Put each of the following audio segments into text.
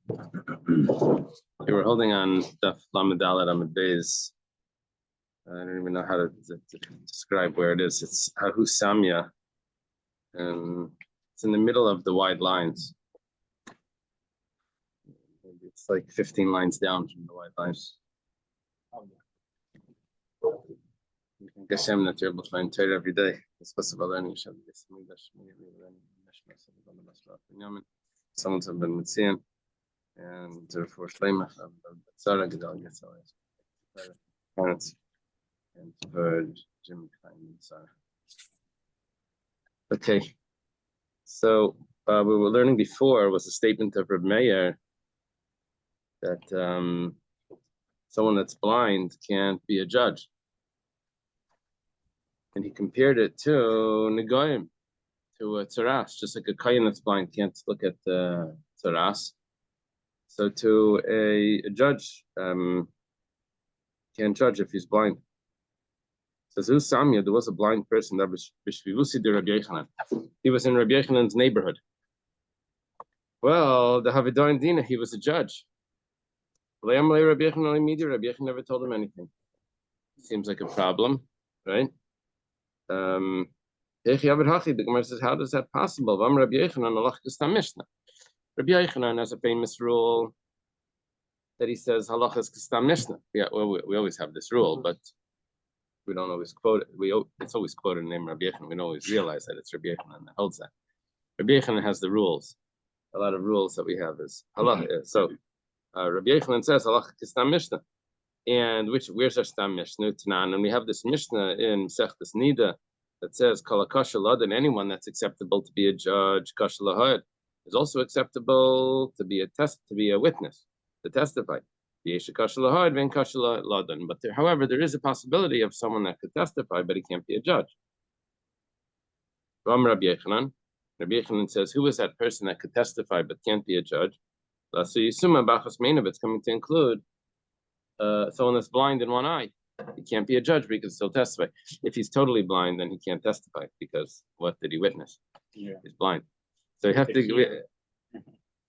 Okay, we're holding on Daf Lamed Dalet Amud Beis. I don't even know how to describe where it is. It's Hahu Samya, and it's in the middle of the wide lines. Maybe it's like 15 lines down from the wide lines. Geshem that you're able to find Torah every day. Someone's been Mitzian. And for Shleimach of Tzara Gedal Yetzaleh, parents, and for Jim Klein and Tzara. Okay, so we were learning before was a statement of Reb Meir that someone that's blind can't be a judge, and he compared it to Negoyim, to a Tzaras, just like a Kayin that's blind can't look at the Tzaras. So to a judge can't judge if he's blind. Says Samya, there was a blind person that was Bishvivusi de Rabbi Yochanan. He was in Rabbi Yochanan's neighborhood. Well, the Havidain Dina, he was a judge. Rabbi Yochanan never told him anything. Seems like a problem, right? The Gemara says, how is that possible? Rabbi Yochanan has a famous rule that he says halachas kastam mishnah. Yeah, well, we always have this rule, but we don't always quote it. It's always quoted in the name of Rabbi Yochanan. We don't always realize that it's Rabbi Yochanan that holds that. Rabbi Yochanan has the rules. A lot of rules that we have is halacha. So Rabbi Yochanan says halacha kastam mishnah, and where's our stam mishnah? Tanan, and we have this mishnah in Masechtas Nida that says kol kasha ladan, anyone that's acceptable to be a judge, kasha lahad, is also acceptable to be a witness, to testify. But however, there is a possibility of someone that could testify, but he can't be a judge. Rabbi Yochanan says, who is that person that could testify but can't be a judge? So it's coming to include someone that's blind in one eye. He can't be a judge, but he can still testify. If he's totally blind, then he can't testify, because what did he witness? Yeah. He's blind. So you have to.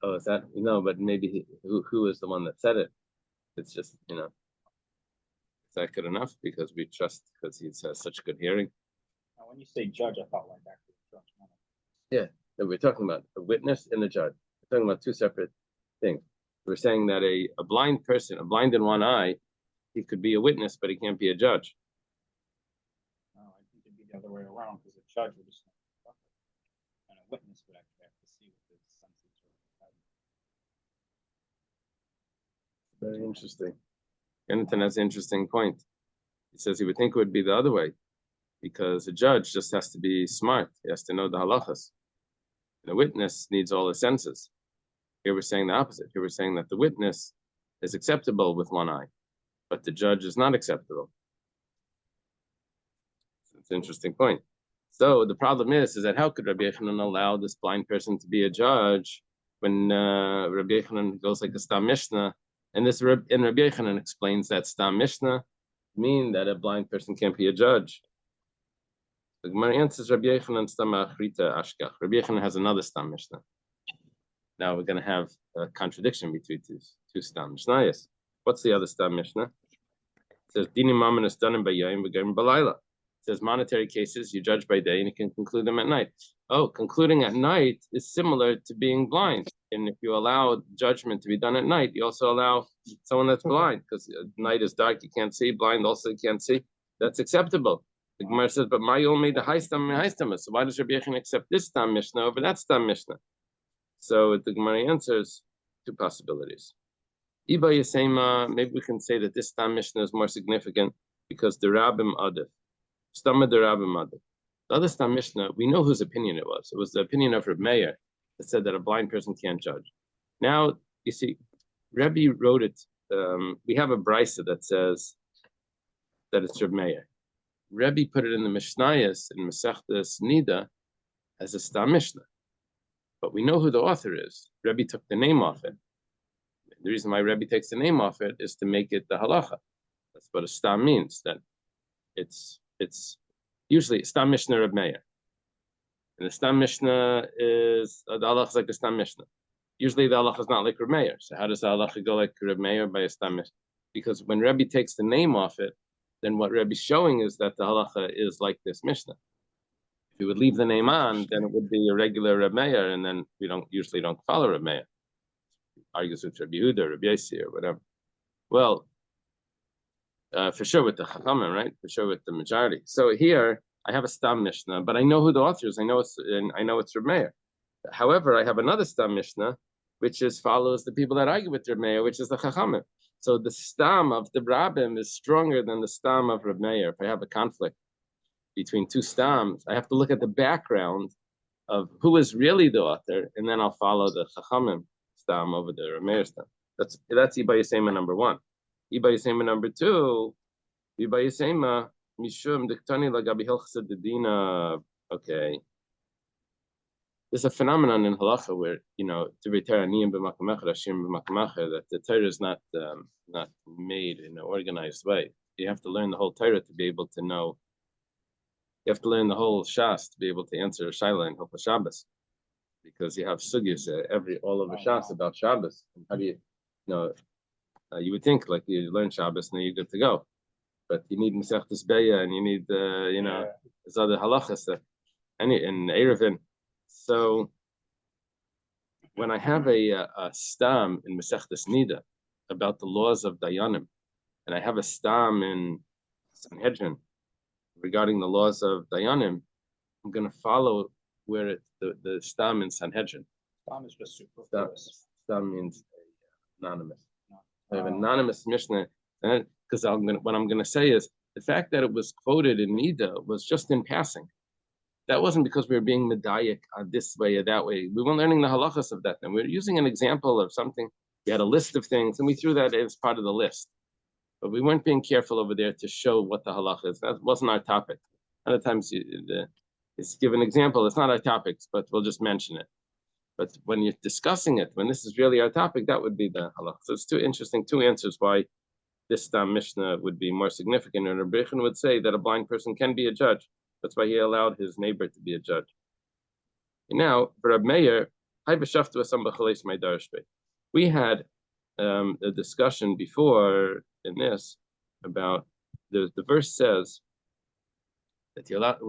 Oh, is that But maybe who is the one that said it? It's just is that good enough? Because we trust, because he has such good hearing. Now, when you say judge, I thought like back to the judge. Yeah, no, we're talking about a witness and a judge. We're talking about two separate things. We're saying that a blind person, a blind in one eye, he could be a witness, but he can't be a judge. No, I think it'd be the other way around, because a judge would just and a witness would actually have to see what his senses are. Very interesting. Jonathan has an interesting point. He says he would think it would be the other way, because a judge just has to be smart. He has to know the halachas. And a witness needs all his senses. Here we're saying the opposite. Here we're saying that the witness is acceptable with one eye, but the judge is not acceptable. It's an interesting point. So the problem is that how could Rabbi Yochanan allow this blind person to be a judge when Rabbi Yochanan goes like a Stam Mishnah, and Rabbi Yochanan explains that Stam Mishnah mean that a blind person can't be a judge. The Gemara answers Rabbi Yochanan Stam Achrita Ashkach. Rabbi Yochanan has another Stam Mishnah. Now we're going to have a contradiction between two Stam Mishnayos. What's the other Stam Mishnah? It says Dinim Mammon is done by Yom v'Gerim Balayla. It says monetary cases you judge by day and you can conclude them at night. Oh, concluding at night is similar to being blind. And if you allow judgment to be done at night, you also allow someone that's blind, because night is dark, you can't see. Blind also you can't see. That's acceptable. The Gemara says, but my old made the high stam. So why does Rabbi Yochanan accept this Stam Mishnah over that Stam Mishnah? So the Gemara answers two possibilities. Iba Yasema, maybe we can say that this Stam Mishnah is more significant because the Rabbim Adif. Stama the Rabbim Adif. The other Stam Mishnah, we know whose opinion it was. It was the opinion of Reb Meir that said that a blind person can't judge. Now, you see, Rebbe wrote it. We have a brisa that says that it's Reb Meir. Rebbe put it in the Mishnayos in Masechtas Nida as a Stam Mishnah. But we know who the author is. Rebbe took the name off it. The reason why Rebbe takes the name off it is to make it the halacha. That's what a Stam means, that it's usually Stam Mishnah Reb Meir. And the Stam Mishnah is, the halacha is like the Stam Mishnah. Usually the halacha is not like Reb Meir. So how does the halacha go like Reb Meir by a stam mishnah? Because when Rebbe takes the name off it, then what Rebbe's showing is that the halacha is like this mishnah. If you would leave the name on, then it would be a regular Reb Meir, and then we usually don't follow Reb Meir. Argues with Rabbi Yehuda, Rabbi Yossi, or whatever. Well, for sure with the Chachamim, right? For sure with the majority. So here I have a stam mishnah, but I know who the author is. I know it's Reb Meir. However, I have another stam mishnah, which follows the people that argue with Reb Meir, which is the Chachamim. So the stam of the Rabbim is stronger than the stam of Reb Meir. If I have a conflict between two stams, I have to look at the background of who is really the author, and then I'll follow the Chachamim stam over the Reb Meir stam. That's Iba Yisema number one. Iba Yisema number two, Iba Yisema Mishum Diktani Lagabi Hilchsa Dedina. Okay. There's a phenomenon in halacha where, to return that the Torah is not made in an organized way. You have to learn the whole Torah to be able to know. You have to learn the whole Shas to be able to answer a Shaila in Hilchos Shabbos, because you have sugyas all over Shas about Shabbos. And how do you you would think like you learn Shabbos and then you're good to go, but you need Masechtas Beya and you need there's other halachas in Erevin. So when I have a stam in Masechtas Nida about the laws of Dayanim, and I have a stam in Sanhedrin regarding the laws of Dayanim, I'm going to follow where the stam in Sanhedrin. Stam is just superfluous. Stam means anonymous. I have anonymous Mishnah, because what I'm going to say is the fact that it was quoted in Nida was just in passing. That wasn't because we were being medayik this way or that way. We weren't learning the halachas of that. Then we were using an example of something. We had a list of things, and we threw that as part of the list. But we weren't being careful over there to show what the halacha is. That wasn't our topic. Other times, it's give an example. It's not our topics, but we'll just mention it. But when you're discussing it, when this is really our topic, that would be the halacha. So it's two answers why this Mishnah would be more significant. And Rabbi Yechon would say that a blind person can be a judge. That's why he allowed his neighbor to be a judge. And now, for Reb Meir, we had a discussion before in this about the verse says that you're allowed.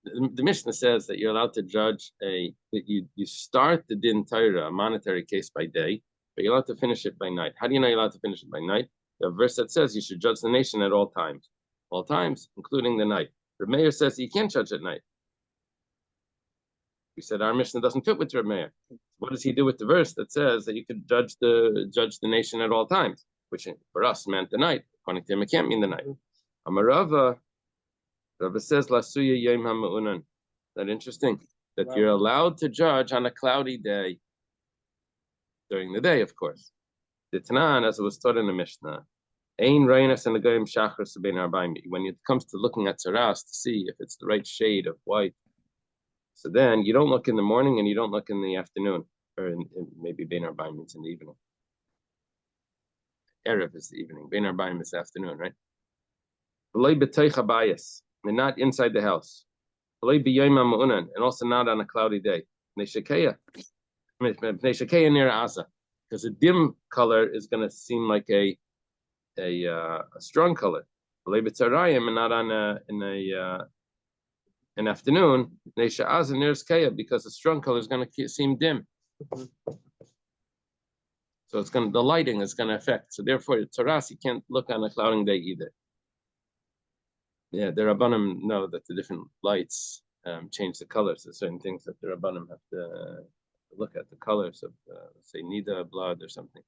The Mishnah says that you're allowed to judge that you start the din Torah, a monetary case, by day, but you're allowed to finish it by night. How do you know you're allowed to finish it by night? The verse that says you should judge the nation at all times, including the night. Reb Meir says you can't judge at night. We said our Mishnah doesn't fit with Reb Meir. What does he do with the verse that says that you could judge the nation at all times, which for us meant the night? According to him, it can't mean the night. Amarava, Rava says Lasuya Yom HaMe'unan. Isn't that interesting? That you're allowed to judge on a cloudy day. During the day, of course. The Tanan, as it was taught in the Mishnah, when it comes to looking at Saras to see if it's the right shade of white, so then you don't look in the morning and you don't look in the afternoon, or maybe Bein Arbaim means in the evening. Erev is the evening. Bein Arbaim is the afternoon, right? And not inside the house. And also not on a cloudy day. Because a dim color is going to seem like a strong color. And not on an afternoon, because the strong color is going to seem dim. So the lighting is going to affect. So therefore, Taras, you can't look on a clouding day either. Yeah, the Rabbanim know that the different lights change the colors. There's certain things that the Rabbanim have to look at, the colors of, say, Nida, blood, or something.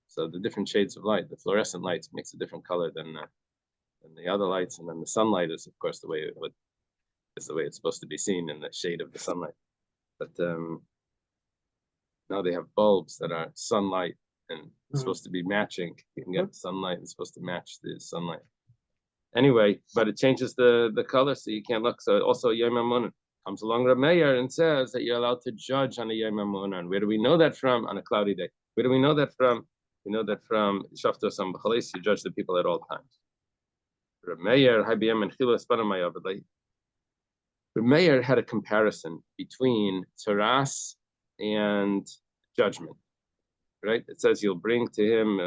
So the different shades of light, the fluorescent lights makes a different color than the other lights, and then the sunlight is, of course, the way it's supposed to be seen in the shade of the sunlight. But now they have bulbs that are sunlight and supposed to be matching. You can get sunlight and it's supposed to match the sunlight. Anyway, but it changes the color, so you can't look. So also Yom HaMunan comes along Reb Meir and says that you're allowed to judge on a Yom HaMunan. Where do we know that from? On a cloudy day. Where do we know that from? We know that from Shaftos Am B'Chaleis, you judge the people at all times. Reb Meir, and Reb Meir had a comparison between Taras and judgment. right? It says you'll bring to him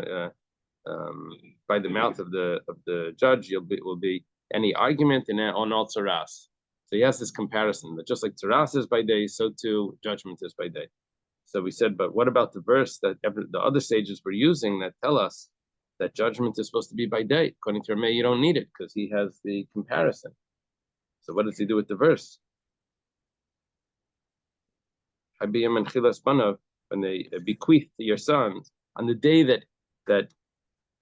by the mouth of the judge. Will be any argument and on all tzaras. So he has this comparison that just like tzaras is by day, so too judgment is by day. So we said, but what about the verse that the other sages were using that tell us that judgment is supposed to be by day? According to Rameh, you don't need it because he has the comparison. So what does he do with the verse? Habiyam and Chilas Banav, when they bequeath to your sons on the day that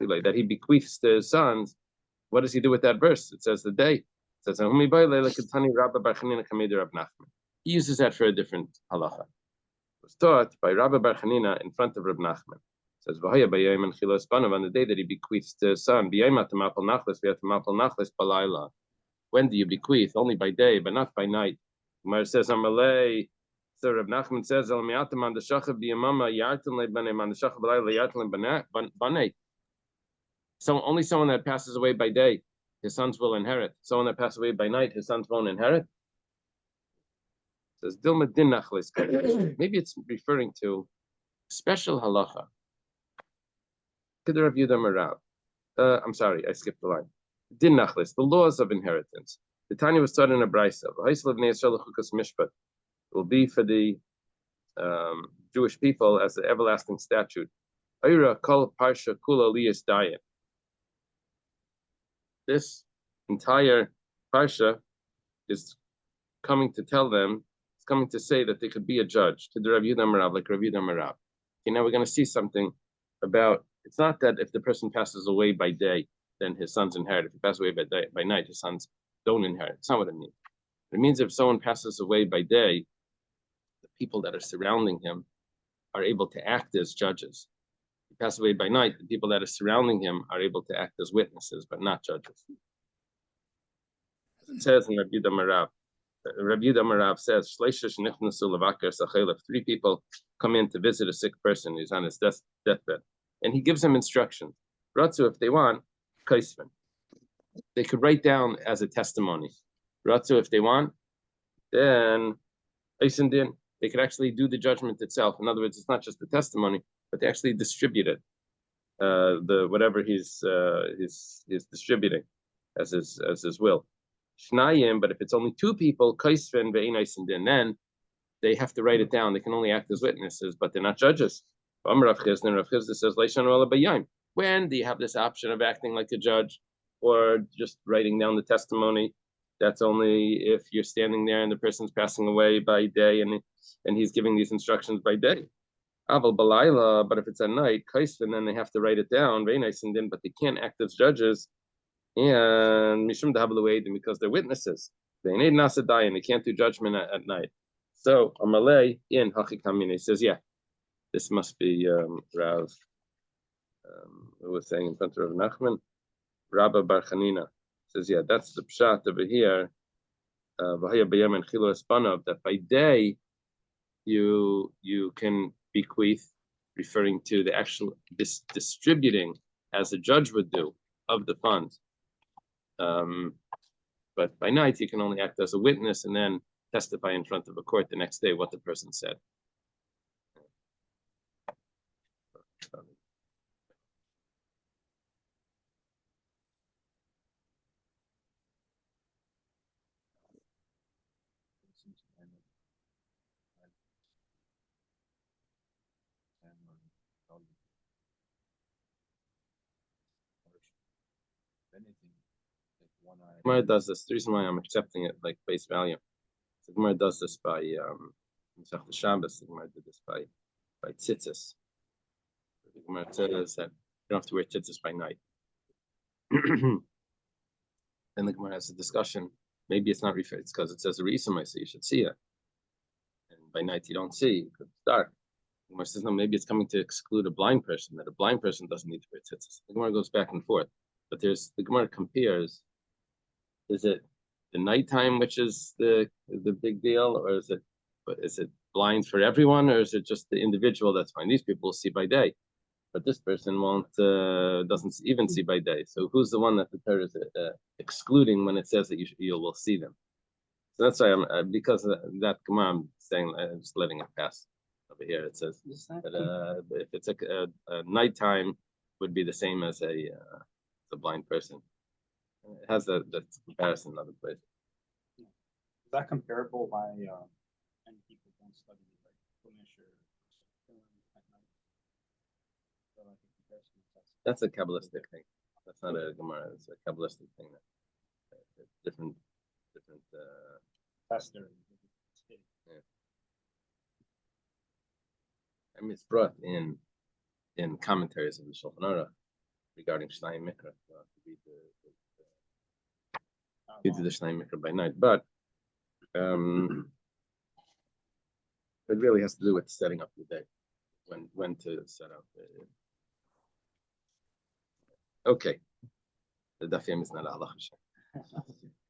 he bequeaths to his sons, what does he do with that verse? It says the day. It says he uses that for a different halacha. It was taught by Rabbi Bar Chanina in front of Reb Nachman. It says on the day that he bequeaths to his son. When do you bequeath? Only by day, but not by night. Gemara says Amalei. So Reb Nachman says so only someone that passes away by day, his sons will inherit. Someone that passes away by night, his sons won't inherit. It says Dilma din nachlis. Maybe it's referring to special halacha. Rav Yehuda Merav. I'm sorry, I skipped the line. Din nachlis, the laws of inheritance. The Tanya was taught in a brayso. It will be for the Jewish people as the everlasting statute. Ayra kol parsha kula liyas dayan. This entire parsha is coming to tell them, it's coming to say that they could be a judge to the Rav Yehuda Merav, like Rav Yehuda Merav. Okay, now we're going to see something about, it's not that if the person passes away by day, then his sons inherit. If he passes away by night, his sons don't inherit. It's not what it means. It means if someone passes away by day, the people that are surrounding him are able to act as judges. If he passes away by night, the people that are surrounding him are able to act as witnesses, but not judges. It says in Rabbi Yehuda Merav says, 3 people come in to visit a sick person who's on his deathbed, and he gives them instructions. Ratzu, if they want, kaisven. They could write down as a testimony. Ratzu, if they want, then Eisendin, they could actually do the judgment itself. In other words, it's not just the testimony, but they actually distribute it. The whatever he's distributing as his will. Shnayim, but if it's only 2 people, kaisven ve'ein Eisendin, then they have to write it down. They can only act as witnesses, but they're not judges. Rav Chizda says, when do you have this option of acting like a judge or just writing down the testimony? That's only if you're standing there and the person's passing away by day and he's giving these instructions by day. But if it's at night, kaisven, then they have to write it down, very nice and then, but they can't act as judges. And mishum dahav because they're witnesses. They need nasadai and they can't do judgment at night. So Amalei in Hachikamine says, yeah, this must be Rav. Who was saying in front of Rav Nachman, Rabba Bar Chanina says, yeah, that's the pshat over here. That by day you can bequeath, referring to the actual distributing as a judge would do of the funds. But by night you can only act as a witness and then testify in front of a court the next day what the person said. Gemara does this. The reason why I'm accepting it like face value. So Gemara does this by Masech the Shabbos. Gemara did this by tzitzis. The Gemara says that you don't have to wear tzitzis by night. Then the Gemara has a discussion. Maybe it's not referred. It's because it says a reason. I say you should see it, and by night you don't see because it's dark. The Gemara says no. Maybe it's coming to exclude a blind person. That a blind person doesn't need to wear tzitzis. The Gemara goes back and forth, but the Gemara compares. Is it the nighttime which is the big deal, or is it blind for everyone, or is it just the individual that's fine? These people will see by day, but this person doesn't even see by day. So who's the one that the Torah is excluding when it says that you will see them? So that's why because of that Gemara, I'm saying I'm just letting it pass. over here. It says that if it's a nighttime, would be the same as a blind person. It has that comparison in other places. Is that comparable why many people don't study like Flemish or at night? So like a comparison That's a Kabbalistic thing. That's not a Gemara. It's a Kabbalistic thing. Different. tester. Yeah. I mean, it's brought in commentaries of the Shulchan Aruch regarding Shnai Mikra. You do the Shnai Mikra by night, but it really has to do with setting up the day, when to set up. Okay, the Daf Yomi is not a halacha.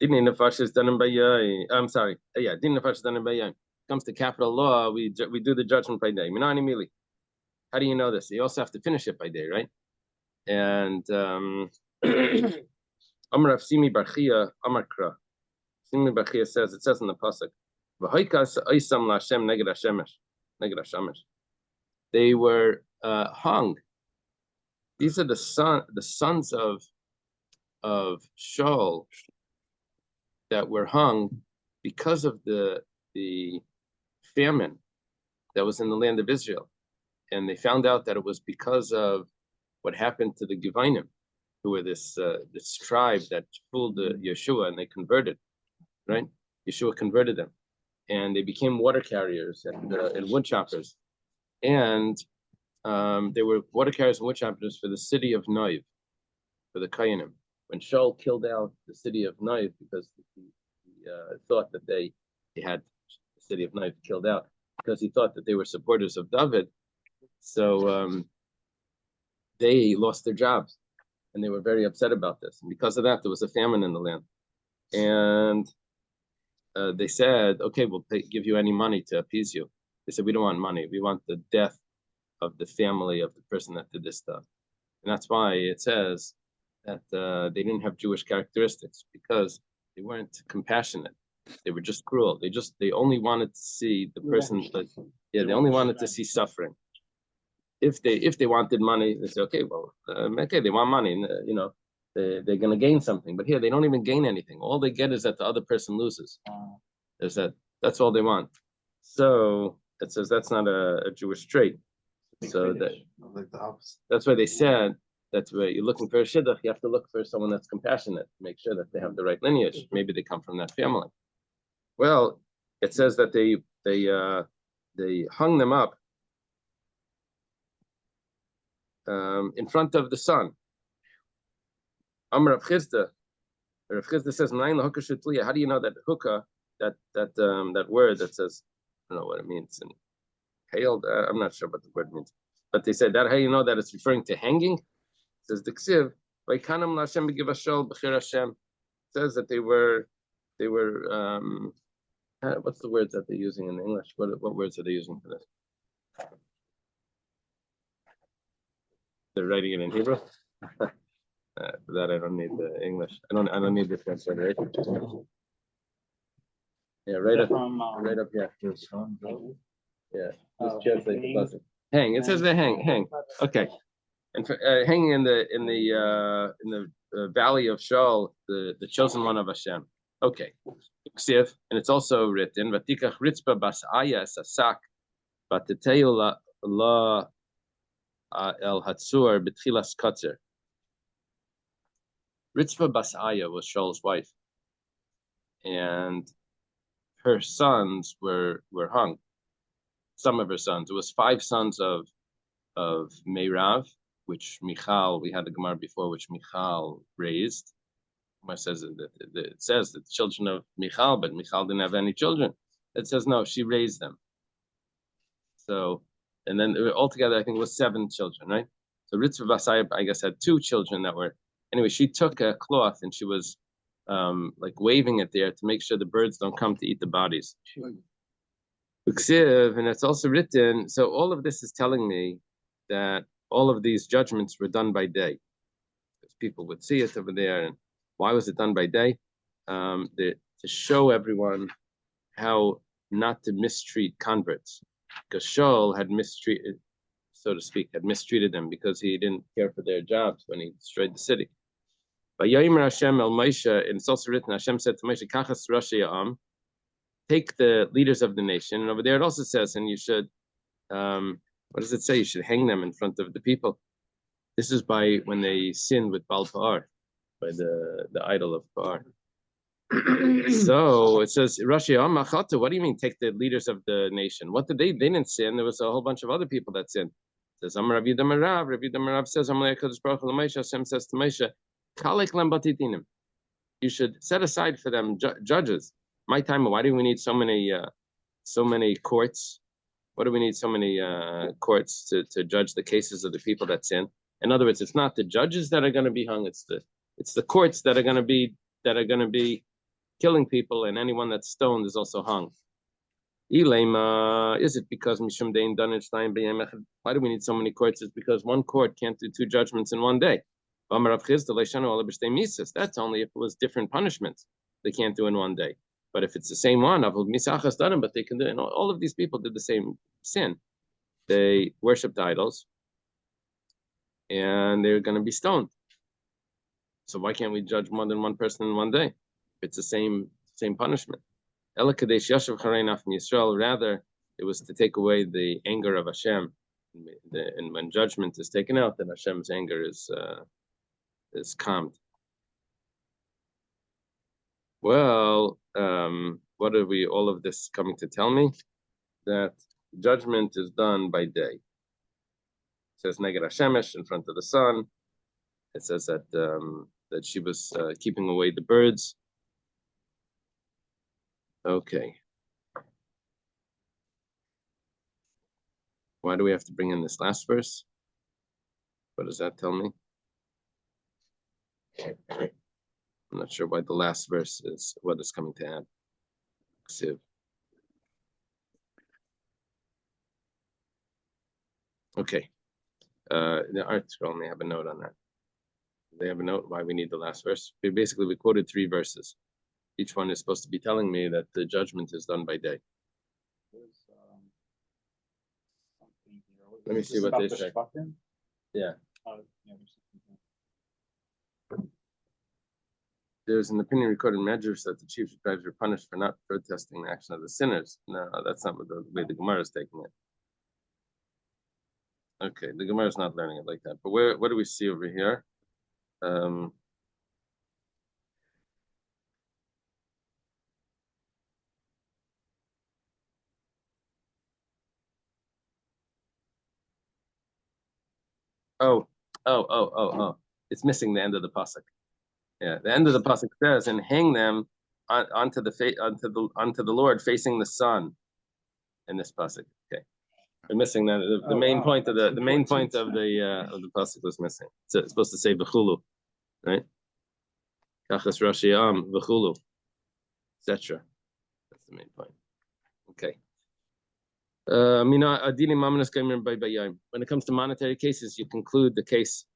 Din nefesh is done in bayai. I'm sorry. Yeah, din nefesh is done in bayai. Comes to capital law, we do the judgment by day. Minani mili. How do you know this? You also have to finish it by day, right? And Amar Simi Barchia Amarkra. Simi Barchia says, it says in the pasuk, V'hoikas oisam laHashem neged Hashemesh. They were hung. These are the sons of Shaul that were hung because of the famine that was in the land of Israel. And they found out that it was because of what happened to the Givinim, who were this tribe that fooled Yeshua, and they converted, right? Yeshua converted them, and they became water carriers and wood choppers. And they were water carriers and wood choppers for the city of Noiv, for the Kayanim. When Shaul killed out the city of Noiv because he thought that they had the city of Noiv killed out because he thought that they were supporters of David, so they lost their jobs, and they were very upset about this. And because of that, there was a famine in the land, and they said, "Okay, we'll give you any money to appease you." They said, "We don't want money. We want the death of the family of the person that did this stuff." And that's why it says that they didn't have Jewish characteristics, because they weren't compassionate. They were just cruel. They only wanted to see the person, they only wanted to see suffering. If they wanted money, they say, okay, well, okay, they want money, and they're going to gain something. But here, they don't even gain anything. All they get is that the other person loses. That's all they want. So it says that's not a Jewish trait. So that's why they said that's where you're looking for a shidduch. You have to look for someone that's compassionate, make sure that they have the right lineage. Maybe they come from that family. Well, it says that they hung them up in front of the sun. Amar Rav Chisda. Rav Chisda says, how do you know that hookah, that word that says, I don't know what it means, and hailed, I'm not sure what the word means, but they said that how you know that it's referring to hanging. It says the Ksiv, Vaikanam LaHashem b'giv Hashol b'chir Hashem. It says that they were what's the words that they're using in English? What words are they using for this? They're writing it in Hebrew. For that, I don't need the English. I don't need the transliteration. Yeah, right up here. Yeah, just translate the buzzer. Hang. It says they hang. Okay, and for, hanging in the valley of Shaul, the chosen one of Hashem. Okay, and it's also written, "Vatikach ritzpa bas aya sasak, vateteu la el hatzur betchilas katzer." Ritzpa bas aya was Shaul's wife, and her sons were hung. Some of her sons. It was 5 sons of Meirav, which Michal, we had the Gemara before, which Michal raised. It says that the children of Michal, but Michal didn't have any children. It says no, she raised them. So, and then altogether, I think it was 7 children, right? So Ritzva Basaya, I guess, had 2 children that were. Anyway, she took a cloth and she was like waving it there to make sure the birds don't come to eat the bodies. And it's also written. So all of this is telling me that all of these judgments were done by day, because people would see it over there. And why was it done by day? To show everyone how not to mistreat converts. because Shaul had mistreated, so to speak, had mistreated them because he didn't care for their jobs when he destroyed the city. But Yomer Hashem el Moshe, and it's also written, Hashem said to Moshe, Kachas Rashi Am, take the leaders of the nation. And over there it also says, and you should, what does it say? You should hang them in front of the people. This is by when they sinned with Baal Pa'ar, by the idol of Pa'ar. So it says, Rashi Am Machata, what do you mean take the leaders of the nation? What did they didn't sin? There was a whole bunch of other people that sinned. It says, Amar Rav Yehuda Merav, Rav Yehuda Merav says, Amar HaKadosh Baruch Hu L'Moshe, Hashem says to Moshe, Kalek lem batitinim. You should set aside for them judges. My time, why do we need so many courts? What do we need so many courts to judge the cases of the people that sin? In other words, it's not the judges that are going to be hung; it's the courts that are going to be killing people, and anyone that's stoned is also hung. Is it because Mishum Dein Danich Stein B'Yem Echad? Why do we need so many courts? It's because one court can't do two judgments in one day. That's only if it was different punishments. They can't do in one day. But if it's the same one, but they can do it. And all of these people did the same sin. They worshipped idols, and they're going to be stoned. So why can't we judge more than one person in one day? If it's the same punishment. Rather, it was to take away the anger of Hashem. And when judgment is taken out, then Hashem's anger is calmed. Well, what are all of this coming to tell me? That judgment is done by day. It says Neged Hashemesh, in front of the sun. It says that she was keeping away the birds. Okay. Why do we have to bring in this last verse? What does that tell me? I'm not sure why the last verse is what is coming to add. Ksiv. Okay. The art scroll may have a note on that. They have a note why we need the last verse. We quoted 3 verses. Each one is supposed to be telling me that the judgment is done by day. Let me see what they say. Yeah. There's an opinion recorded in Medrash that the chief scribes were punished for not protesting the action of the sinners. No, that's not the way the Gemara is taking it. Okay, the Gemara is not learning it like that. But what do we see over here? Oh. It's missing the end of the pasuk. Yeah, the end of the pasuk says, "And hang them onto the Lord, facing the sun." In this pasuk, okay, we're missing that. The main point of the pasuk was missing. So it's supposed to say v'chulu, right? Kachas Rashi Am v'chulu, etc. That's the main point. Okay. When it comes to monetary cases, you conclude the case.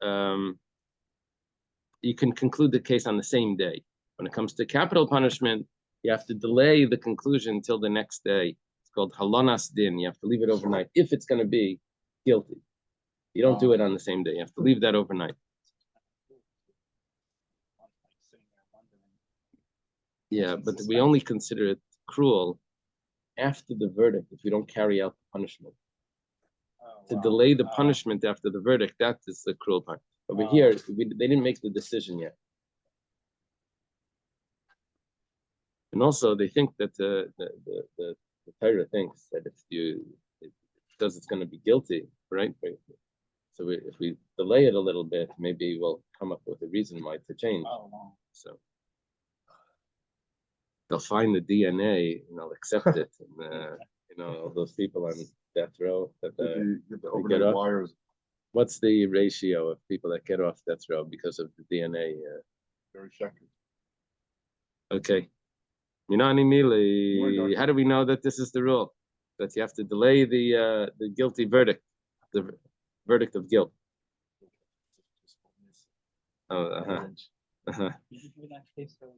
You can conclude the case on the same day. When it comes to capital punishment, you have to delay the conclusion until the next day. It's called halonas din. You have to leave it overnight if it's going to be guilty. You don't do it on the same day. You have to leave that overnight. Yeah, but we only consider it cruel after the verdict if we don't carry out the punishment. To delay the punishment after the verdict, that is the cruel part. Over here, they didn't make the decision yet. And also, they think that the Torah thinks that because it's going to be guilty, right? So if we delay it a little bit, maybe we'll come up with a reason why to change. So they'll find the DNA and they'll accept it. And all those people on death row that get off. Wires. What's the ratio of people that get off death row because of the DNA? Very shocking. Okay. How do we know that this is the rule? That you have to delay the guilty verdict, the verdict of guilt. Oh, that case with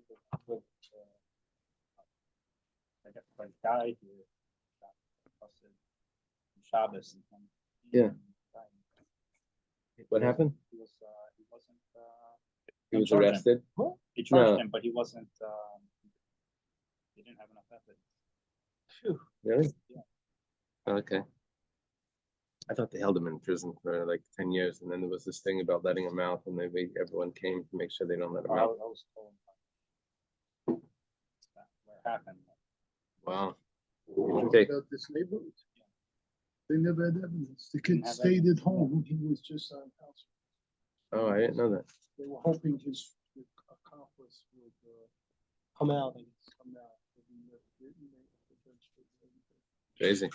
guy who Shabbos. Yeah. What happened? He wasn't. He was charged him. arrested. He charged No. him, but he wasn't. He didn't have enough evidence. Phew, really? Yeah. Okay. I thought they held him in prison for like 10 years, and then there was this thing about letting him out, and everyone came to make sure they don't let him I out. was told that what happened. Wow. Okay. About this neighborhood. They never had evidence. The kid stayed at home. He was just on house. Oh, I didn't know that. They were hoping his accomplice would come out and come out. Crazy.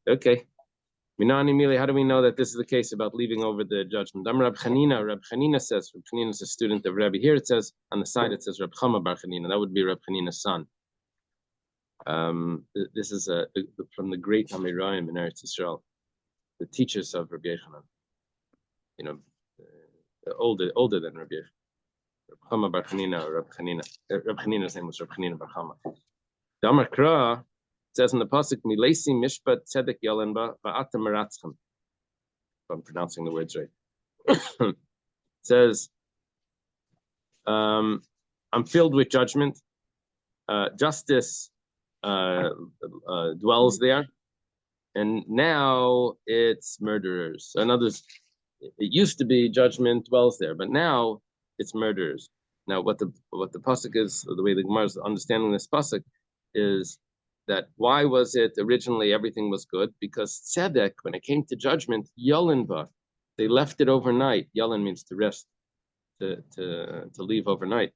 Okay. How do we know that this is the case about leaving over the judgment? Rab Chanina says, Rab Chanina is a student of Rabbi. Here it says, on the side it says Rab Chama Bar Chanina. That would be Rab Chanina's son. This is from the great Amirayim in Eretz Yisrael, the teachers of Rabbi Yochanan. You know, older than Rabbi Yochanan. Rab Chama Bar Chanina or Rab Chanina. Rab Chanina's name was Rab Chanina Bar Chama. The Amar Kra says in the pasuk, "Milesi mishpat tzedek yalen ba va'ata meratzchem." If I'm pronouncing the words right, it says, "I'm filled with judgment. Justice dwells there, and now it's murderers." So in other words, it used to be judgment dwells there, but now it's murderers. Now, what the pasuk is, or the way the Gemara is understanding this pasuk, is that why was it originally everything was good? Because tzedek, when it came to judgment, yalinba, they left it overnight. Yalin means to rest, to leave overnight.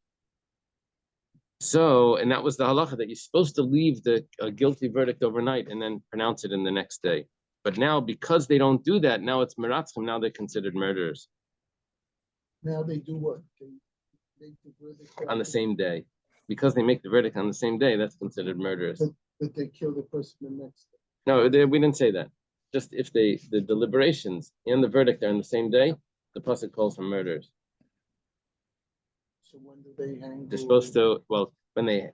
So, and that was the halacha, that you're supposed to leave the guilty verdict overnight and then pronounce it in the next day. But now, because they don't do that, now it's meratzchem. Now they're considered murderers. Now they do what? They make the verdict on the same day. Because they make the verdict on the same day, that's considered murderers. But they kill the person the next day. No, we didn't say that. Just if the deliberations and the verdict are on the same day, the pasuk calls them murderers. So when do they hang? They're supposed to, well, when they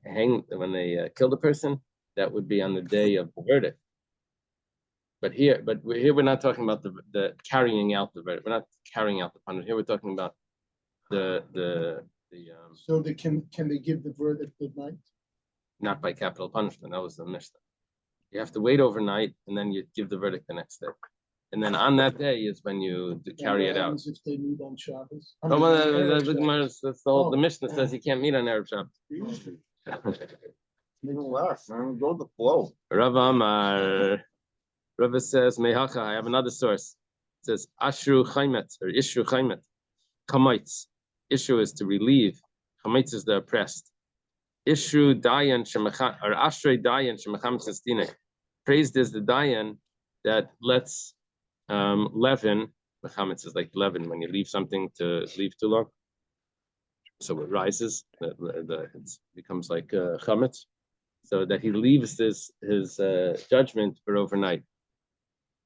kill the person, that would be on the day of the verdict. But here we're not talking about the carrying out the verdict. We're not carrying out the punishment. Here we're talking about the So can they give the verdict at night? Not by capital punishment. That was the Mishnah. You have to wait overnight, and then you give the verdict the next day. And then on that day is when you carry it out. If they meet on Shabbos. Oh, well, that's the whole. The Mishnah says you can't meet on Arab Shabbos. Even less. Man. Go with the flow. Rav Amar. Rav says, Mehacha, I have another source. It says, Ashru Chaimet, or Ishru Chaimet. Chamaitz. Ishru is to relieve. Chamaitz is the oppressed. Ishru Dayan Shemacham, or Ashrei Dayan Shemacham Sestinek. Praised is the Dayan that lets leaven. Chametz is like leaven when you leave something to leave too long. So it rises, it becomes like chametz. So that he leaves his judgment for overnight.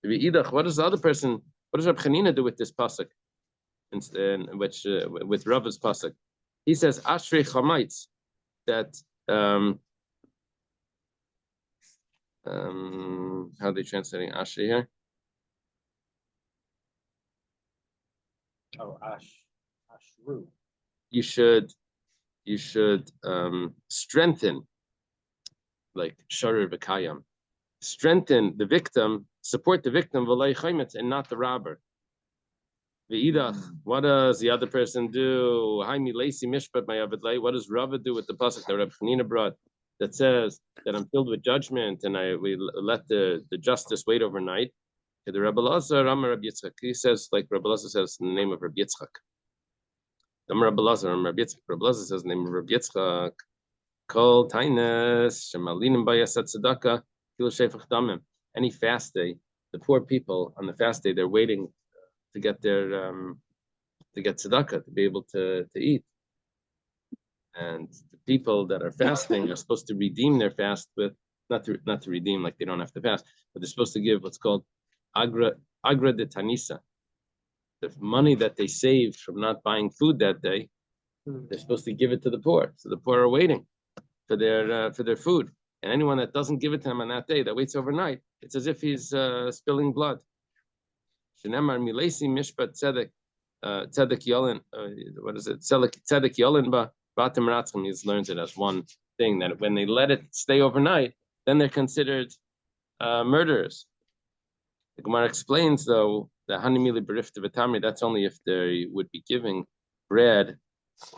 What does the other person? What does Rab Chanina do with this pasuk? Which with Rav's pasuk, he says Ashrei Chamaitz, that how are they translating Ashrei here? Oh, Ashru. You should strengthen, like Sharir V'Kayam. Strengthen the victim, support the victim, and not the robber. What does the other person do? What does Rava do with the pasuk that Rab Chanina brought that says that I'm filled with judgment and we let the justice wait overnight? The Rabbi Lazar, Rabbi Yitzchak, he says, like Rabbi Lazar says in the name of Rabbi Yitzchak. Rabbi Lazar says in the name of Rabbi Yitzchak, Kol Tainus, Shemalinim Bayasat Tzedakah, Kilo Shefach Damim. Any fast day, the poor people on the fast day, they're waiting to get their to get tzedakah, to be able to eat. And the people that are fasting are supposed to redeem their fast with not to redeem like they don't have to fast, but they're supposed to give what's called agra de tanisa. The money that they saved from not buying food that day, they're supposed to give it to the poor. So the poor are waiting for their food. And anyone that doesn't give it to them on that day, that waits overnight, It's as if he's spilling blood. Shenemar milesi mishpat tzedek tzedek yolin. What is it? Tzedek yolin ba batim ratzim. He learns it as one thing that when they let it stay overnight, then they're considered murderers. The Gemara explains though the hanimili berifta v'tamri. That's only if they would be giving bread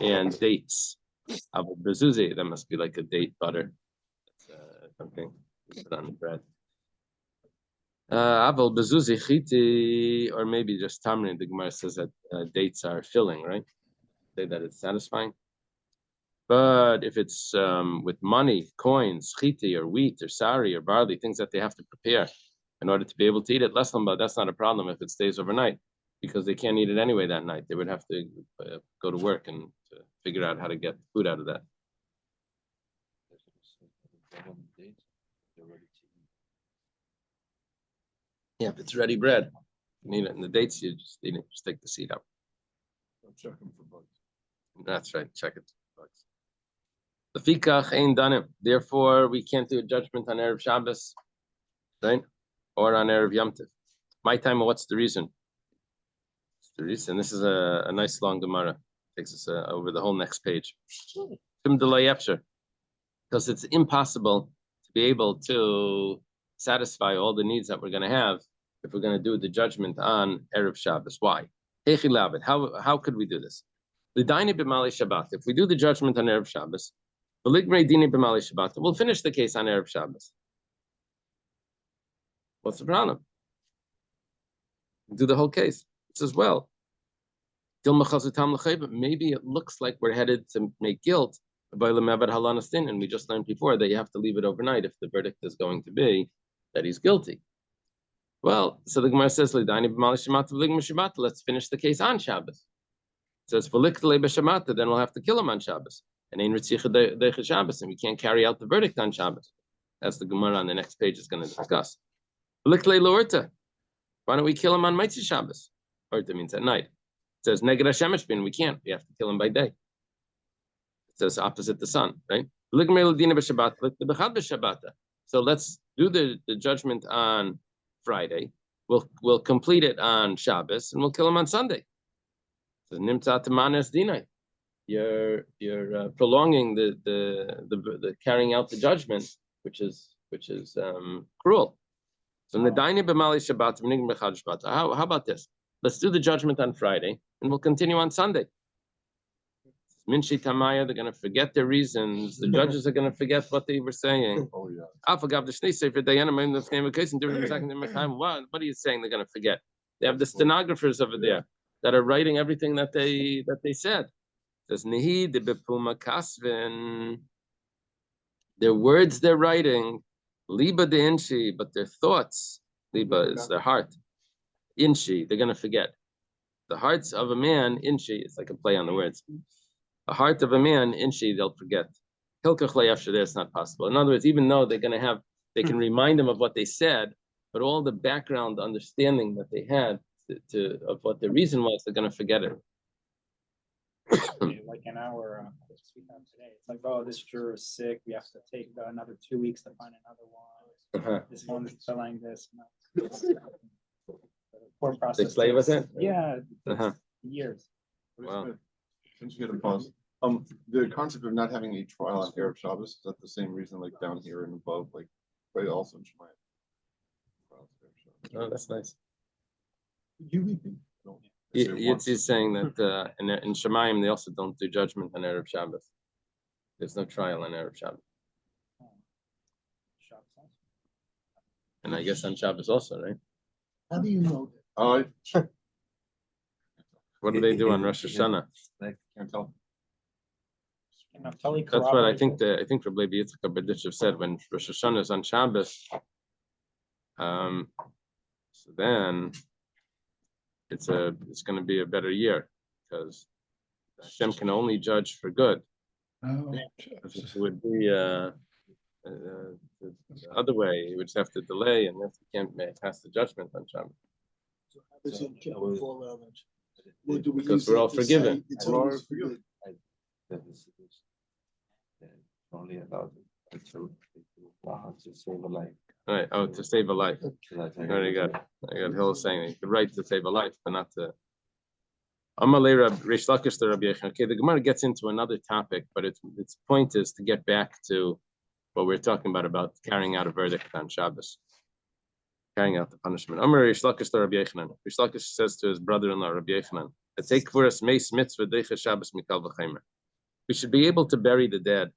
and dates. Aval bezuzi. That must be like a date butter. That's something you put on the bread. Aval bezuzi chiti, or maybe just tamrin. The Gemara says that dates are filling, right? Say that it's satisfying. But if it's with money, coins, chiti, or wheat, or sari, or barley, things that they have to prepare in order to be able to eat it, less than, but that's not a problem if it stays overnight, because they can't eat it anyway that night. They would have to go to work and figure out how to get food out of that. Yeah, if it's ready bread, you need it. And the dates, you just need it. Just take the seed out. I'm checking for bugs. That's right. Check it. The fikach ain't done it. Therefore, we can't do a judgment on Erev Shabbos, right? Or on Erev Yom Tov. My time, what's the reason? The reason, this is a nice long Gemara. Takes us over the whole next page. Because it's impossible to be able to satisfy all the needs that we're going to have if we're going to do the judgment on Erev Shabbos. Why? How could we do this? If we do the judgment on Erev Shabbos, we'll finish the case on Erev Shabbos. What's the problem? Do the whole case. It's as well. Maybe it looks like we're headed to make guilt, and we just learned before that you have to leave it overnight if the verdict is going to be that he's guilty. Well, so the Gemara says, let's finish the case on Shabbos. It says, then we'll have to kill him on Shabbos. And we can't carry out the verdict on Shabbos. That's the Gemara on the next page is going to discuss. Why don't we kill him on Mitzvah Shabbos? Orta means at night. It says neged Hashemesh bin. We can't. We have to kill him by day. It says opposite the sun, right? So let's do the judgment on Friday. We'll complete it on Shabbos and we'll kill him on Sunday. So nimtzat manes dinai. You're prolonging the carrying out the judgment, which is cruel. So how about this? Let's do the judgment on Friday and we'll continue on Sunday. Minshi Tamaya, they're going to forget their reasons. The judges are going to forget what they were saying. Oh, yeah. What are you saying? They're going to forget. They have the stenographers over there that are writing everything that they said. It says Nihi de Bepuma Kasvin. Their words they're writing, Liba de Inshi, but their thoughts, Liba is their heart. Inshi, they're going to forget. The hearts of a man, Inshi, it's like a play on the words. A heart of a man, Inshi, they'll forget. Hilkach le'yafshir, it's not possible. In other words, even though they can remind them of what they said, but all the background understanding that they had of what the reason was, they're going to forget it. Like in our today, it's like, oh, this juror is sick. We have to take another 2 weeks to find another one. This one is telling this. Court process. They play with it? Yeah, years. Wow. Since you get a pause, the concept of not having a trial on Erev Shabbos, is that the same reason like down here and above, like, but also in Shemayim? Oh, that's nice. You repeat? Yitzi's saying that in Shemayim, they also don't do judgment on Erev Shabbos. There's no trial on Erev Shabbos. And I guess on Shabbos also, right? How do you know that? What do they do on Rosh Hashanah? I can't tell. That's what I think. I think Rabbi Yitzchak Berditchev said when Rosh Hashanah is on Shabbos. So then it's going to be a better year because Hashem can only judge for good. Oh, If it would be the other way, you would just have to delay, and if you can't pass the judgment on Shabbos. So how does it fall out? What do we Because use we're that all to forgiven. say it's always forgiven? Only allowed to say like All right. Oh, to save a life. Very good. I got Hill saying you could write to save a life, but not to. Okay, the Gemara gets into another topic, but its point is to get back to what we're talking about carrying out a verdict on Shabbos, carrying out the punishment. Rish Lakish says to his brother-in-law Rabbi Yochanan, we should be able to bury the dead.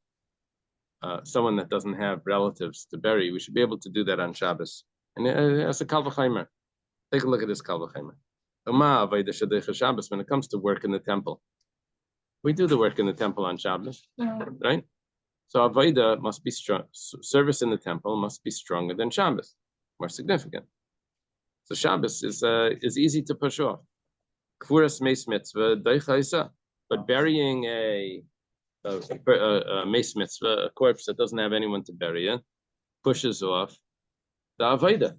Someone that doesn't have relatives to bury, we should be able to do that on Shabbos. And as a Kal V'Chaimer, take a look at this Kal V'Chaimer. When it comes to work in the temple, we do the work in the temple on Shabbos, right? So Avodah must be strong. Service in the temple must be stronger than Shabbos, more significant. So Shabbos is easy to push off. But burying a mace mitzvah, a corpse that doesn't have anyone to bury it, pushes off the Avodah.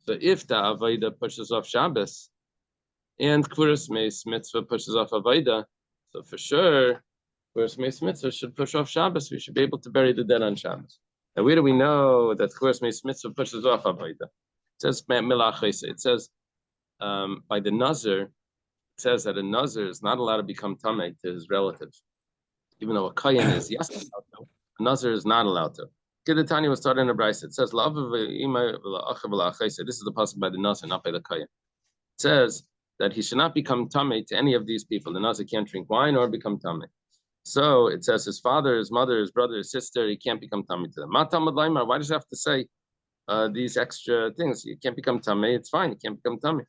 So if the Avodah pushes off Shabbos, and Kvuras Meis Mitzvah pushes off Avodah, so for sure, Kvuras Meis Mitzvah should push off Shabbos. We should be able to bury the dead on Shabbos. And where do we know that Kvuras Meis Mitzvah pushes off Avodah? It says It says by the Nazir, it says that a Nazir is not allowed to become Tameh to his relatives, even though a Kayan is yes allowed to. A Nazir is not allowed to. Kidatani was taught in a Brisa. It says this is the pasuk by the Nazir, not by the Kayan. It says that he should not become tamei to any of these people. The Nazir can't drink wine or become tamei. So it says his father, his mother, his brother, his sister, he can't become tamei to them. Why does he have to say these extra things? You can't become tamei. It's fine. You can't become tamei.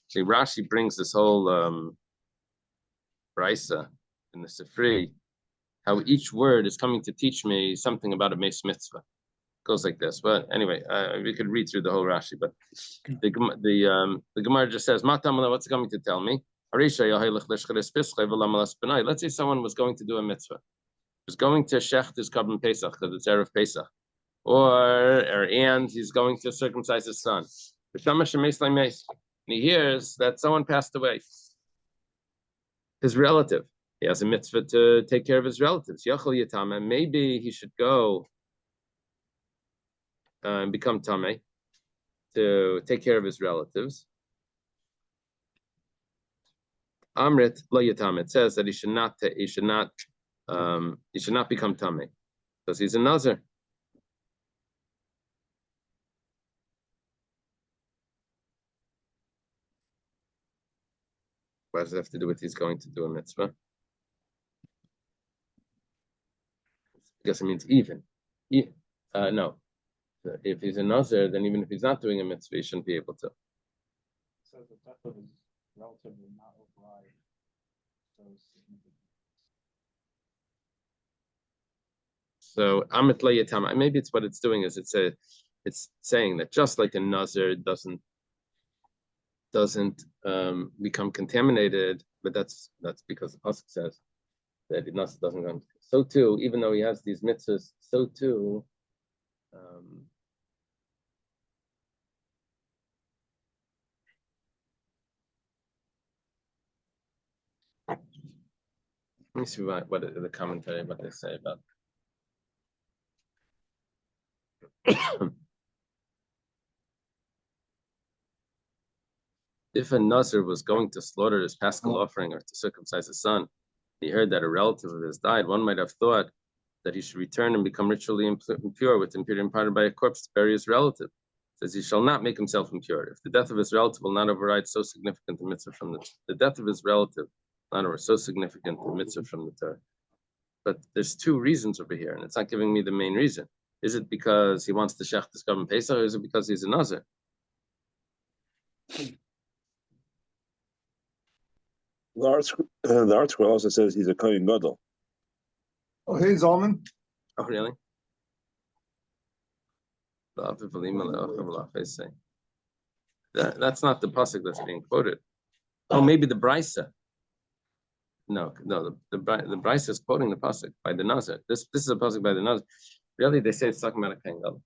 See, Rashi brings this whole brisa in the Sifri, how each word is coming to teach me something about a meis mitzvah. Goes like this. But anyway, we could read through the whole Rashi, but the Gemara just says, what's it coming to tell me? Let's say someone was going to do a mitzvah, was going to shecht his carbon Pesach because it's Erev Pesach, and he's going to circumcise his son. And he hears that someone passed away, his relative. He has a mitzvah to take care of his relatives. Maybe he should go and become tamei to take care of his relatives. Amrit lo yatam. It says that he should not become tamei because he's a nazir. What does it have to do with he's going to do a mitzvah? I guess it means even. No. If he's a nazir, then even if he's not doing a mitzvah, he shouldn't be able to. So the death of his relative will not override those significant. So amit lo yatam. Maybe it's what it's doing is it's saying that just like a nazir doesn't become contaminated, but that's because the pasuk says that the nazir doesn't come. So too, even though he has these mitzvahs, so too. Let me see what the commentary, what they say about. If a Nazir was going to slaughter his paschal offering or to circumcise his son, he heard that a relative of his died, one might have thought that he should return and become ritually impure with impurity imparted by a corpse to bury his relative. It says he shall not make himself impure. If the death of his relative will not override so significant a mitzvah from the death of his relative, not over so significant a mitzvah from the Torah. But there's two reasons over here, and it's not giving me the main reason. Is it because he wants to shech this carbon Pesach, or is it because he's a Nazir? The article also says he's a Kohen Gadol. Oh, hey, Zalman. Oh, really? That's not the pasuk that's being quoted. Oh, maybe the brisa. No, the brisa is quoting the pasuk by the Nazir. This is a pasuk by the Nazir. Really, they say it's talking about a Kohen Gadol.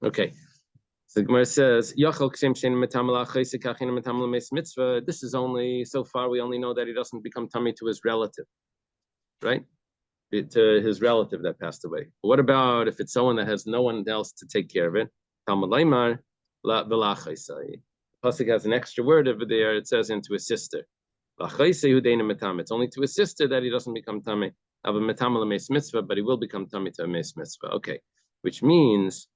Okay, So the Gemara says, this is only, so far we only know that he doesn't become tummy to his relative, right? To his relative that passed away. But what about if it's someone that has no one else to take care of it? Talmud Laimar, the Pasuk has an extra word over there. It says into his sister. It's only to his sister that he doesn't become tummy. But he will become tummy to a meis mitzvah. Okay, which means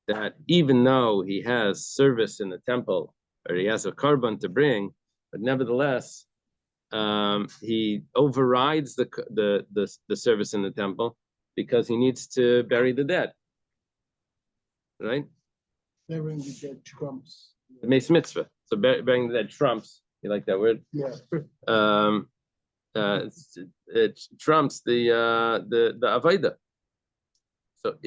that even though he has service in the temple or he has a korban to bring, but nevertheless, he overrides the service in the temple because he needs to bury the dead, right? Burying the dead trumps. The meis mitzvah. So burying the dead trumps. You like that word? Yeah. It trumps the avodah. So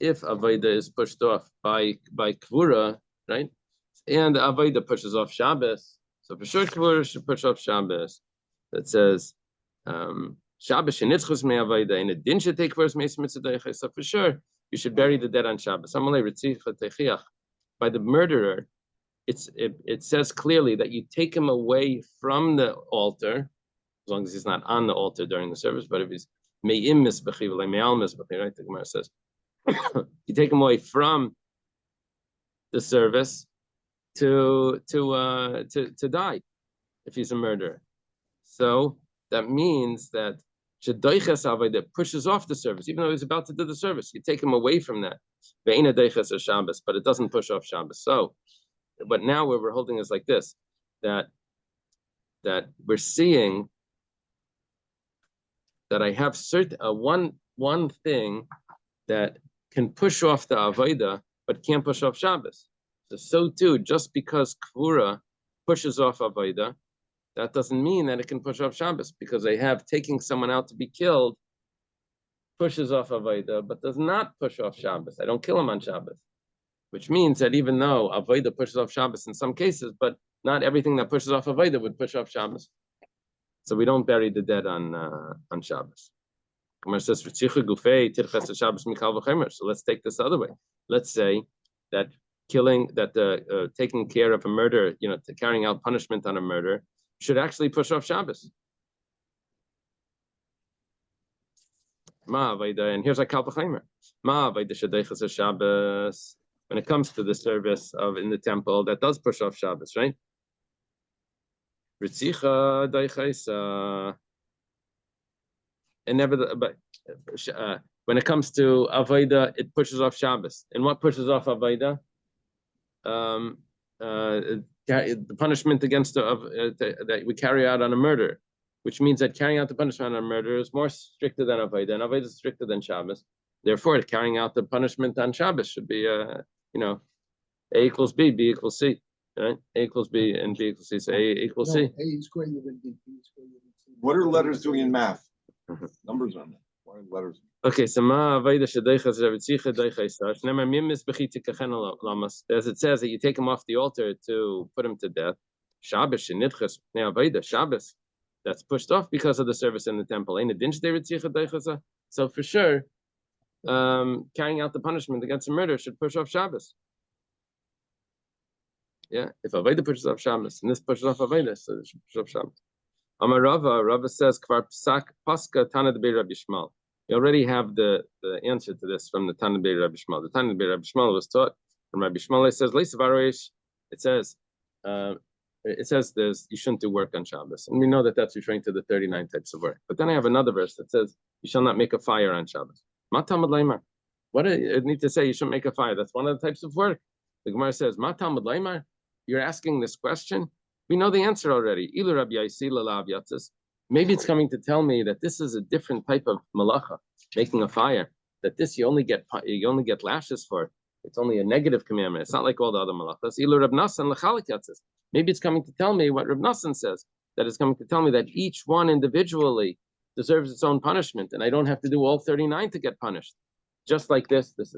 if avodah is pushed off by kvura, right, and the avodah pushes off Shabbos, so for sure kvura should push off Shabbos. That says Shabbos shenitzchus me avodah, and it didn't should take kvura's meis mitzvah. So for sure you should bury the dead on Shabbos. By the murderer, it says clearly that you take him away from the altar, as long as he's not on the altar during the service. But if he's me'im misbechi v'le me'al misbechi, right? The Gemara says you take him away from the service to die if he's a murderer. So that means that shedoiches avodah pushes off the service, even though he's about to do the service. You take him away from that. Ve'ina deiches or Shabbos, but it doesn't push off Shabbos. So, but now what we're holding is like this: that we're seeing that I have certain one thing that can push off the avodah, but can't push off Shabbos. So too, just because kvura pushes off avodah, that doesn't mean that it can push off Shabbos, because I have taking someone out to be killed pushes off avodah, but does not push off Shabbos. I don't kill him on Shabbos, which means that even though avodah pushes off Shabbos in some cases, but not everything that pushes off avodah would push off Shabbos. So we don't bury the dead on Shabbos. So let's take this the other way. Let's say that taking care of a murder, carrying out punishment on a murder, should actually push off Shabbos. And here's our Kal V'Chomer. Shabbos. When it comes to the service in the temple, that does push off Shabbos, right? And when it comes to avodah, it pushes off Shabbos. And what pushes off avodah? The punishment against that we carry out on a murder, which means that carrying out the punishment on a murder is more stricter than avodah, and avodah is stricter than Shabbos. Therefore, carrying out the punishment on Shabbos should be, A equals B, B equals C, right? A equals B and B equals C, so A equals C. A is greater than B. B is greater than C. What are letters doing in math? Numbers on that. Why are letters? Okay, so as it says that you take him off the altar to put him to death. Shabbos, that's pushed off because of the service in the temple. So for sure, carrying out the punishment against a murder should push off Shabbos. Yeah, if avodah pushes off Shabbos and this pushes off avodah, so it should push off Shabbos. Amar Rava says, Kvar Psak Paska Tana de Rabbi Shmuel. You already have the answer to this from the Tana de Rabbi Shmuel. The Tana de Rabbi Shmuel was taught from Rabbi Shmuel. It says you shouldn't do work on Shabbos, and we know that that's referring to the 39 types of work. But then I have another verse that says you shall not make a fire on Shabbos. Matamad Laimar. What do I need to say? You shouldn't make a fire. That's one of the types of work. The Gemara says Matamad Laimar. You're asking this question. We know the answer already. Maybe it's coming to tell me that this is a different type of malacha, making a fire. That this you only get lashes for. It's only a negative commandment. It's not like all the other malachas. Maybe it's coming to tell me what Reb Nassan says. That it's coming to tell me that each one individually deserves its own punishment, and I don't have to do all 39 to get punished. Just like this is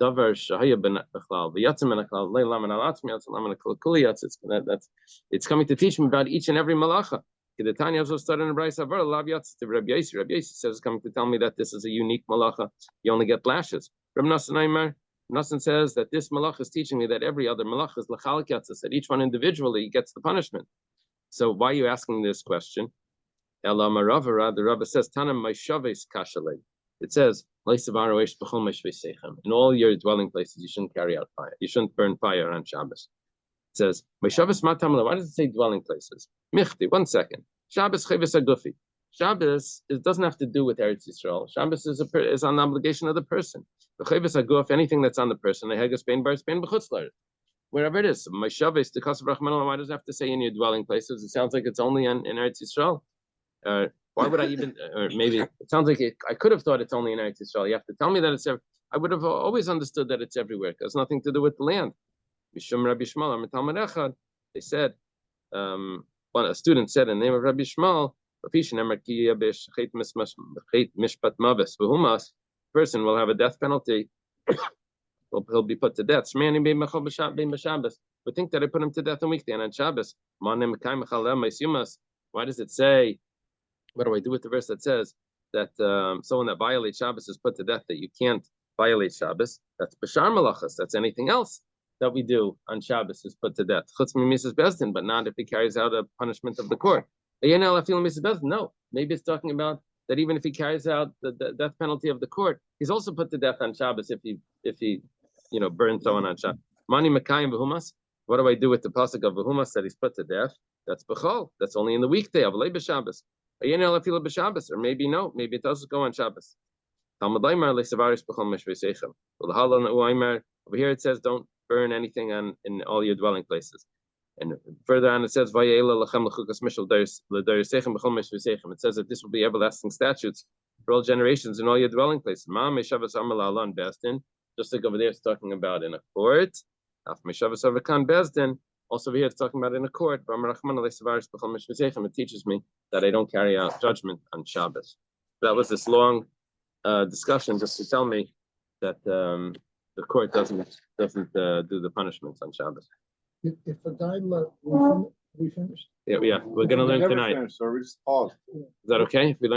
davar shahaya ben achlal v'yatzim ben achlal leilam and alatzmi yatzim lam and kuli yatzis. It's coming to teach me about each and every malacha. The Tanya also started in Bryce Avar lav yatzis to Rabbi Yossi. Rabbi Yossi says it's coming to tell me that this is a unique malacha. You only get lashes. Reb Nassan Aimer, Nassan says that this malach is teaching me that every other malach is l'chalik yatzis, that each one individually gets the punishment. So why are you asking this question? Ela Maravara, the Rabbi says, Tanam Maishaves Kashalei. It says, in all your dwelling places, you shouldn't carry out fire. You shouldn't burn fire on Shabbos. It says, Maishaves Matamla. Why does it say dwelling places? Michti, 1 second. Shabbos Cheves Agufi. Shabbos, it doesn't have to do with Eretz Yisrael. Shabbos is on the obligation of the person. The Cheves Aguf, anything that's on the person, wherever it is. Maishaves, the Kasav Rachman, why does it have to say in your dwelling places? It sounds like it's only in Eretz Yisrael. Why would I even, or maybe it sounds like I could have thought it's only in Eretz Yisrael. You have to tell me that it's I would have always understood that it's everywhere. It has nothing to do with the land. Mishum Rabbi Shmuel, they said, a student said in the name of Rabbi Shmuel, person will have a death penalty. He'll be put to death. We think that I put him to death on weekday and on Shabbos. Why does it say? What do I do with the verse that says that someone that violates Shabbos is put to death, that you can't violate Shabbos? That's Bashar Malachas. That's anything else that we do on Shabbos is put to death. Chutz Mrs. Bezdin, but not if he carries out a punishment of the court. No, maybe it's talking about that even if he carries out the death penalty of the court, he's also put to death on Shabbos if he burns someone on Shabbos. Mani Mekayim Behumas. What do I do with the pasuk of Behumas that he's put to death? That's Bechol. That's only in the weekday of Lei B'Shabbos. Or maybe no, maybe it does go on Shabbos. Over here it says don't burn anything in all your dwelling places. And further on it says it says that this will be everlasting statutes for all generations in all your dwelling places. Just like over there it's talking about in a court. Also over here it's talking about in a court. It teaches me that I don't carry out judgment on Shabbos. That was this long discussion just to tell me that the court doesn't do the punishments on Shabbos. If a guy left, we finished. Yeah, we're going to learn tonight. So we just paused. Is that okay? If we learn